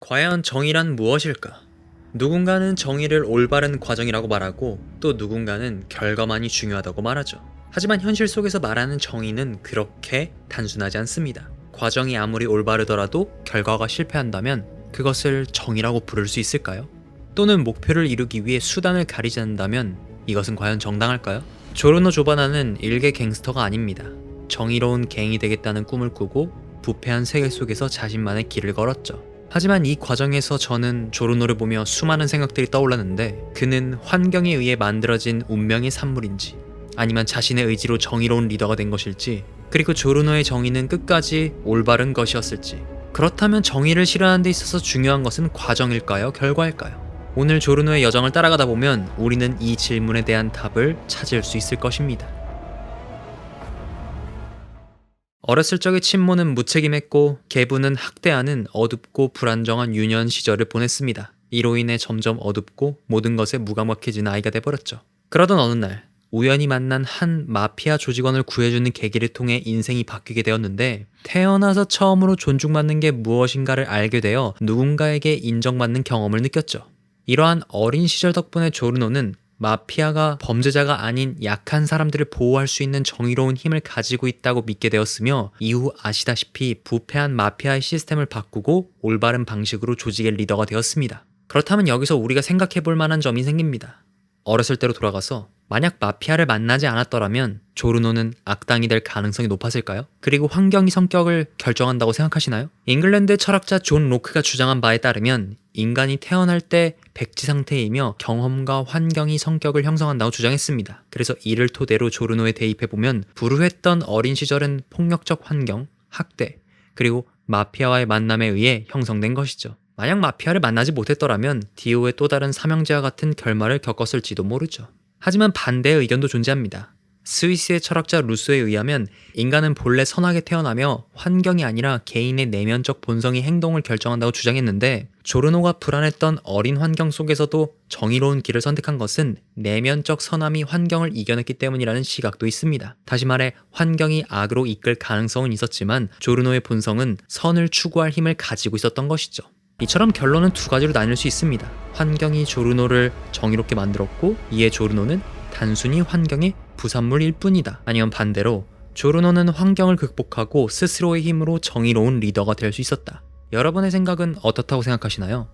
과연 정의란 무엇일까? 누군가는 정의를 올바른 과정이라고 말하고 또 누군가는 결과만이 중요하다고 말하죠. 하지만 현실 속에서 말하는 정의는 그렇게 단순하지 않습니다. 과정이 아무리 올바르더라도 결과가 실패한다면 그것을 정의라고 부를 수 있을까요? 또는 목표를 이루기 위해 수단을 가리지 않는다면 이것은 과연 정당할까요? 조르노 조바나는 일개 갱스터가 아닙니다. 정의로운 갱이 되겠다는 꿈을 꾸고 부패한 세계 속에서 자신만의 길을 걸었죠. 하지만 이 과정에서 저는 조르노를 보며 수많은 생각들이 떠올랐는데, 그는 환경에 의해 만들어진 운명의 산물인지 아니면 자신의 의지로 정의로운 리더가 된 것일지, 그리고 조르노의 정의는 끝까지 올바른 것이었을지. 그렇다면 정의를 실현하는 데 있어서 중요한 것은 과정일까요? 결과일까요? 오늘 조르노의 여정을 따라가다 보면 우리는 이 질문에 대한 답을 찾을 수 있을 것입니다. 어렸을 적의 친모는 무책임했고 계부는 학대하는 어둡고 불안정한 유년 시절을 보냈습니다. 이로 인해 점점 어둡고 모든 것에 무감각해진 아이가 돼버렸죠. 그러던 어느 날 우연히 만난 한 마피아 조직원을 구해주는 계기를 통해 인생이 바뀌게 되었는데, 태어나서 처음으로 존중받는 게 무엇인가를 알게 되어 누군가에게 인정받는 경험을 느꼈죠. 이러한 어린 시절 덕분에 조르노는 마피아가 범죄자가 아닌 약한 사람들을 보호할 수 있는 정의로운 힘을 가지고 있다고 믿게 되었으며, 이후 아시다시피 부패한 마피아의 시스템을 바꾸고 올바른 방식으로 조직의 리더가 되었습니다. 그렇다면 여기서 우리가 생각해 볼 만한 점이 생깁니다. 어렸을 때로 돌아가서 만약 마피아를 만나지 않았더라면 조르노는 악당이 될 가능성이 높았을까요? 그리고 환경이 성격을 결정한다고 생각하시나요? 잉글랜드의 철학자 존 로크가 주장한 바에 따르면 인간이 태어날 때 백지 상태이며 경험과 환경이 성격을 형성한다고 주장했습니다. 그래서 이를 토대로 조르노에 대입해보면 불우했던 어린 시절은 폭력적 환경, 학대, 그리고 마피아와의 만남에 의해 형성된 것이죠. 만약 마피아를 만나지 못했더라면 디오의 또 다른 삼형제와 같은 결말을 겪었을지도 모르죠. 하지만 반대의 의견도 존재합니다. 스위스의 철학자 루소에 의하면 인간은 본래 선하게 태어나며 환경이 아니라 개인의 내면적 본성이 행동을 결정한다고 주장했는데, 조르노가 불안했던 어린 환경 속에서도 정의로운 길을 선택한 것은 내면적 선함이 환경을 이겨냈기 때문이라는 시각도 있습니다. 다시 말해 환경이 악으로 이끌 가능성은 있었지만 조르노의 본성은 선을 추구할 힘을 가지고 있었던 것이죠. 이처럼 결론은 두 가지로 나뉠 수 있습니다. 환경이 조르노를 정의롭게 만들었고 이에 조르노는 단순히 환경의 부산물일 뿐이다. 아니면 반대로 조르노는 환경을 극복하고 스스로의 힘으로 정의로운 리더가 될 수 있었다. 여러분의 생각은 어떻다고 생각하시나요?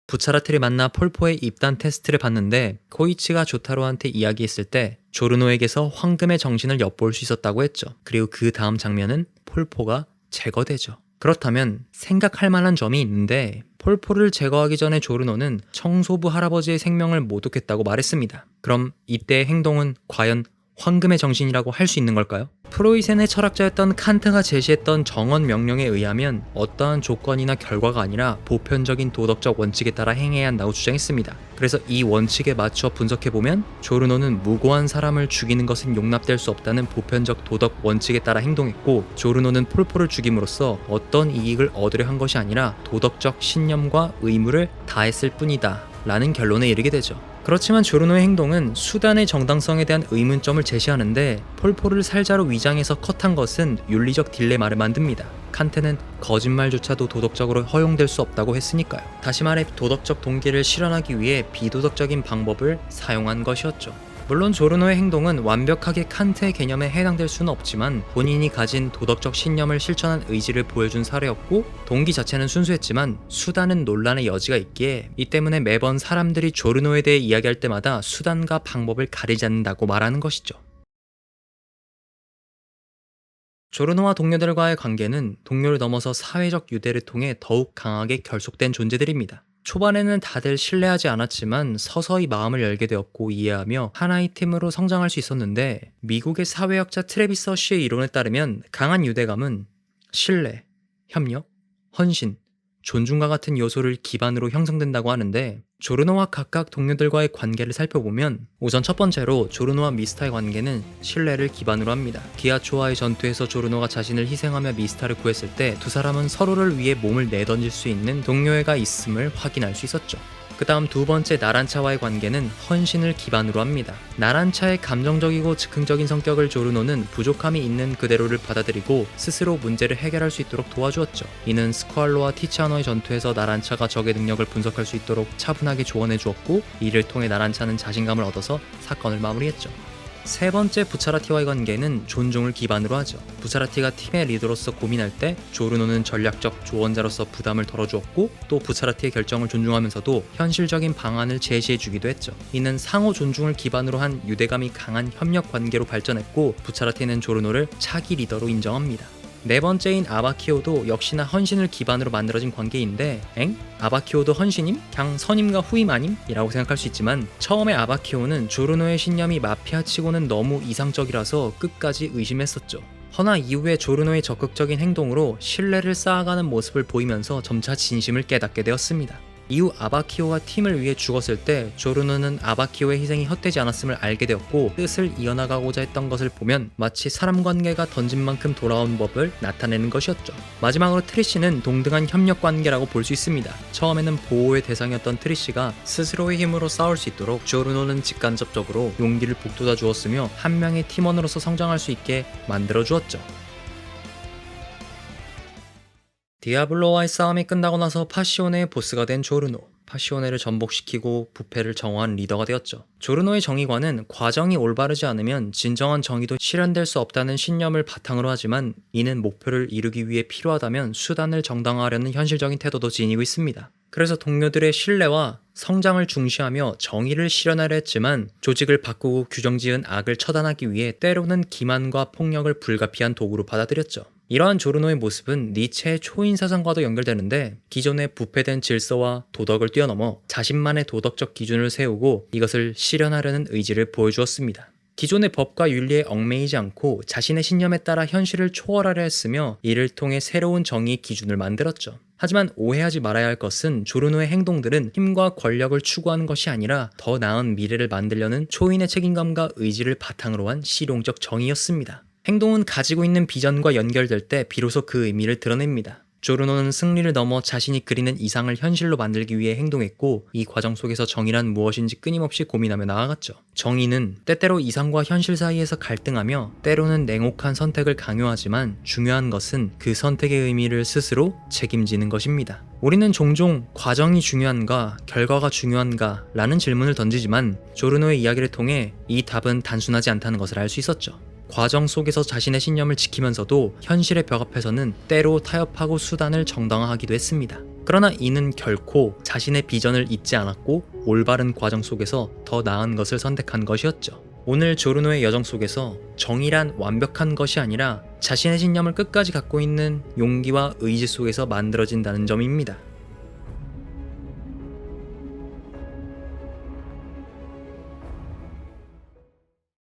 부차라트를 만나 폴포의 입단 테스트를 봤는데 코이치가 조타로한테 이야기했을 때 조르노에게서 황금의 정신을 엿볼 수 있었다고 했죠. 그리고 그 다음 장면은 폴포가 제거되죠. 그렇다면 생각할 만한 점이 있는데, 폴포를 제거하기 전에 조르노는 청소부 할아버지의 생명을 모독했다고 말했습니다. 그럼 이때의 행동은 과연 황금의 정신이라고 할 수 있는 걸까요? 프로이센의 철학자였던 칸트가 제시했던 정언 명령에 의하면 어떠한 조건이나 결과가 아니라 보편적인 도덕적 원칙에 따라 행해야 한다고 주장했습니다. 그래서 이 원칙에 맞춰 분석해보면 조르노는 무고한 사람을 죽이는 것은 용납될 수 없다는 보편적 도덕 원칙에 따라 행동했고, 조르노는 폴포를 죽임으로써 어떤 이익을 얻으려 한 것이 아니라 도덕적 신념과 의무를 다했을 뿐이다 라는 결론에 이르게 되죠. 그렇지만 조르노의 행동은 수단의 정당성에 대한 의문점을 제시하는데, 폴포를 살자로 위장해서 컷한 것은 윤리적 딜레마를 만듭니다. 칸트는 거짓말조차도 도덕적으로 허용될 수 없다고 했으니까요. 다시 말해 도덕적 동기를 실현하기 위해 비도덕적인 방법을 사용한 것이었죠. 물론 조르노의 행동은 완벽하게 칸트의 개념에 해당될 수는 없지만 본인이 가진 도덕적 신념을 실천한 의지를 보여준 사례였고, 동기 자체는 순수했지만 수단은 논란의 여지가 있기에 이 때문에 매번 사람들이 조르노에 대해 이야기할 때마다 수단과 방법을 가리지 않는다고 말하는 것이죠. 조르노와 동료들과의 관계는 동료를 넘어서 사회적 유대를 통해 더욱 강하게 결속된 존재들입니다. 초반에는 다들 신뢰하지 않았지만 서서히 마음을 열게 되었고 이해하며 하나의 팀으로 성장할 수 있었는데, 미국의 사회학자 트래비스 허쉬의 이론에 따르면 강한 유대감은 신뢰, 협력, 헌신, 존중과 같은 요소를 기반으로 형성된다고 하는데, 조르노와 각각 동료들과의 관계를 살펴보면 우선 첫 번째로 조르노와 미스타의 관계는 신뢰를 기반으로 합니다. 기아초와의 전투에서 조르노가 자신을 희생하며 미스타를 구했을 때 두 사람은 서로를 위해 몸을 내던질 수 있는 동료애가 있음을 확인할 수 있었죠. 그 다음 두 번째 나란차와의 관계는 헌신을 기반으로 합니다. 나란차의 감정적이고 즉흥적인 성격을 조르노는 부족함이 있는 그대로를 받아들이고 스스로 문제를 해결할 수 있도록 도와주었죠. 이는 스쿼알로와 티치아노의 전투에서 나란차가 적의 능력을 분석할 수 있도록 차분하게 조언해 주었고, 이를 통해 나란차는 자신감을 얻어서 사건을 마무리했죠. 세 번째 부차라티와의 관계는 존중을 기반으로 하죠. 부차라티가 팀의 리더로서 고민할 때 조르노는 전략적 조언자로서 부담을 덜어주었고, 또 부차라티의 결정을 존중하면서도 현실적인 방안을 제시해주기도 했죠. 이는 상호 존중을 기반으로 한 유대감이 강한 협력 관계로 발전했고, 부차라티는 조르노를 차기 리더로 인정합니다. 네 번째인 아바키오도 역시나 헌신을 기반으로 만들어진 관계인데, 아바키오도 헌신임? 그냥 선임과 후임 아님? 이라고 생각할 수 있지만, 처음에 아바키오는 조르노의 신념이 마피아치고는 너무 이상적이라서 끝까지 의심했었죠. 허나 이후에 조르노의 적극적인 행동으로 신뢰를 쌓아가는 모습을 보이면서 점차 진심을 깨닫게 되었습니다. 이후 아바키오와 팀을 위해 죽었을 때 조르노는 아바키오의 희생이 헛되지 않았음을 알게 되었고, 뜻을 이어나가고자 했던 것을 보면 마치 사람 관계가 던진 만큼 돌아온 법을 나타내는 것이었죠. 마지막으로 트리시는 동등한 협력 관계라고 볼 수 있습니다. 처음에는 보호의 대상이었던 트리시가 스스로의 힘으로 싸울 수 있도록 조르노는 직간접적으로 용기를 북돋아 주었으며 한 명의 팀원으로서 성장할 수 있게 만들어 주었죠. 디아블로와의 싸움이 끝나고 나서 파시오네의 보스가 된 조르노. 파시오네를 전복시키고 부패를 정화한 리더가 되었죠. 조르노의 정의관은 과정이 올바르지 않으면 진정한 정의도 실현될 수 없다는 신념을 바탕으로 하지만, 이는 목표를 이루기 위해 필요하다면 수단을 정당화하려는 현실적인 태도도 지니고 있습니다. 그래서 동료들의 신뢰와 성장을 중시하며 정의를 실현하려 했지만, 조직을 바꾸고 규정지은 악을 처단하기 위해 때로는 기만과 폭력을 불가피한 도구로 받아들였죠. 이러한 조르노의 모습은 니체의 초인사상과도 연결되는데, 기존의 부패된 질서와 도덕을 뛰어넘어 자신만의 도덕적 기준을 세우고 이것을 실현하려는 의지를 보여주었습니다. 기존의 법과 윤리에 얽매이지 않고 자신의 신념에 따라 현실을 초월하려 했으며, 이를 통해 새로운 정의의 기준을 만들었죠. 하지만 오해하지 말아야 할 것은 조르노의 행동들은 힘과 권력을 추구하는 것이 아니라 더 나은 미래를 만들려는 초인의 책임감과 의지를 바탕으로 한 실용적 정의였습니다. 행동은 가지고 있는 비전과 연결될 때 비로소 그 의미를 드러냅니다. 조르노는 승리를 넘어 자신이 그리는 이상을 현실로 만들기 위해 행동했고, 이 과정 속에서 정의란 무엇인지 끊임없이 고민하며 나아갔죠. 정의는 때때로 이상과 현실 사이에서 갈등하며 때로는 냉혹한 선택을 강요하지만, 중요한 것은 그 선택의 의미를 스스로 책임지는 것입니다. 우리는 종종 과정이 중요한가, 결과가 중요한가 라는 질문을 던지지만, 조르노의 이야기를 통해 이 답은 단순하지 않다는 것을 알 수 있었죠. 과정 속에서 자신의 신념을 지키면서도 현실의 벽 앞에서는 때로 타협하고 수단을 정당화하기도 했습니다. 그러나 이는 결코 자신의 비전을 잊지 않았고 올바른 과정 속에서 더 나은 것을 선택한 것이었죠. 오늘 조르노의 여정 속에서 정의란 완벽한 것이 아니라 자신의 신념을 끝까지 갖고 있는 용기와 의지 속에서 만들어진다는 점입니다.